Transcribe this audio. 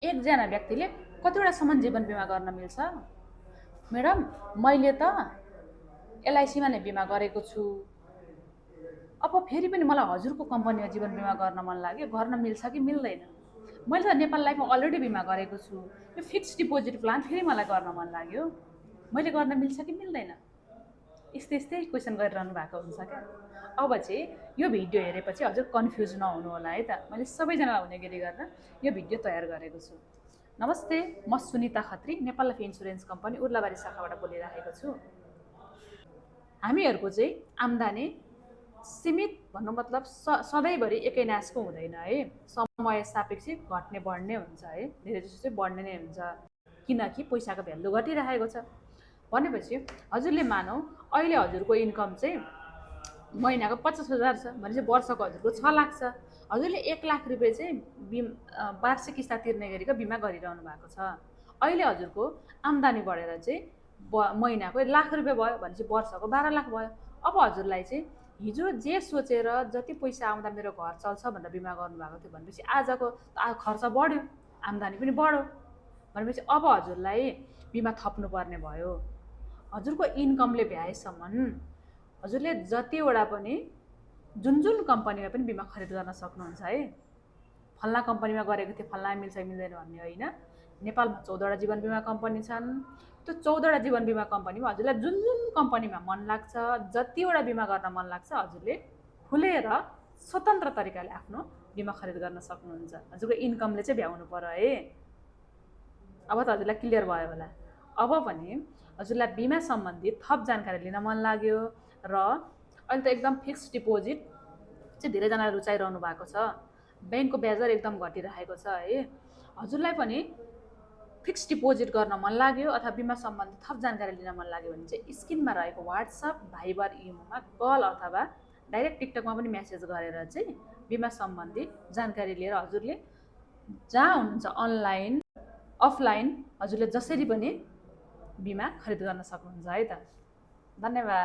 एकजना व्यक्तिले कतिवटा सम्म जीवन बिमा गर्न मिल्छ? म्याडम, मैले त एलआइसीमा नै बिमा गरेको छु। अब फेरि पनि मलाई हजुरको कम्पनीमा जीवन बिमा गर्न मन लाग्यो, गर्न मिल्छ कि मिल्दैन? मैले त नेपाल लाइफमा अलरेडी बिमा गरेको छु। यो फिक्स्ड डिपोजिट प्लान फेरि मलाई गर्न मन लाग्यो, मैले गर्न मिल्छ कि मिल्दैन? यस्तै यस्तै क्वेसन गरिरहनु भएको हुन्छ क्या। अब चाहिँ यो भिडियो हेरेपछि हजुर कन्फ्युज नहुनु होला है त। मैले सबैजनालाई हुने गरी गरेर यो भिडियो तयार गरेको छु। नमस्ते, म Sunita Khatri, Nepal life insurance company Urlabari शाखाबाट बोलिरहेको छु। हामीहरूको चाहिँ आम्दानी सीमित भन्नु मतलब सधैँभरि एकै नासको हुँदैन है। समय सापेक्ष घट्ने बढ्ने हुन्छ है, धेरै जसो चाहिँ बढ्ने नै हुन्छ, किनकि पैसाको भ्यालु घटिरहेको छ। भनेपछि हजुरले मानौँ अहिले हजुरको इन्कम चाहिँ महिनाको 50,000 छ भनेपछि वर्षको हजुरको 6 लाख छ। हजुरले 1 लाख रुपियाँ चाहिँ वार्षिक किस्ता तिर्ने गरेको बिमा गरिरहनु भएको छ। अहिले हजुरको आम्दानी बढेर चाहिँ महिनाको 1 लाख रुपियाँ भयो भनेपछि वर्षको 12 लाख भयो। अब हजुरलाई चाहिँ हिजो जे सोचेर जति पैसा आउँदा मेरो घर चल्छ भनेर बिमा गर्नुभएको थियो भनेपछि आजको खर्च बढ्यो, आम्दानी पनि बढ्यो भनेपछि अब हजुरलाई बिमा थप्नुपर्ने भयो। हजुरको इन्कमले भ्याएसम्म हजुरले जतिवटा पनि जुन कम्पनीमा पनि बिमा खरिद गर्न सक्नुहुन्छ है। फल्ना कम्पनीमा गरेको थिएँ फल्ना मिल्छ मिल्दैन भन्ने होइन। नेपालमा 14वटा जीवन बिमा कम्पनी छन्। त्यो 14वटा जीवन बिमा कम्पनीमा हजुरलाई जुन कम्पनीमा मन लाग्छ, जतिवटा बिमा गर्न मन लाग्छ हजुरले खुलेर स्वतन्त्र तरिकाले आफ्नो बिमा खरिद गर्न सक्नुहुन्छ। हजुरको इन्कमले चाहिँ भ्याउनु पर्यो है। अब त हजुरलाई क्लियर भयो होला। अब पनि हजुरलाई बिमा सम्बन्धी थप जानकारी लिन मन लाग्यो र अहिले त एकदम फिक्स डिपोजिट चाहिँ धेरैजनाले रुचाइरहनु भएको छ। ब्याङ्कको ब्याज दर एकदम घटिरहेको छ है। हजुरलाई पनि फिक्स डिपोजिट गर्न मन लाग्यो अथवा बिमा सम्बन्धी थप जानकारी लिन मन लाग्यो भने चाहिँ स्क्रिनमा रहेको व्हाट्सएप, भाइबर, इमोमा कल अथवा डाइरेक्ट टिकटकमा पनि मेसेज गरेर चाहिँ बिमा सम्बन्धी जानकारी लिएर हजुरले जहाँ हुनुहुन्छ अनलाइन अफलाइन हजुरले जसरी पनि बिमा खरिद गर्न सक्नुहुन्छ है त। धन्यवाद।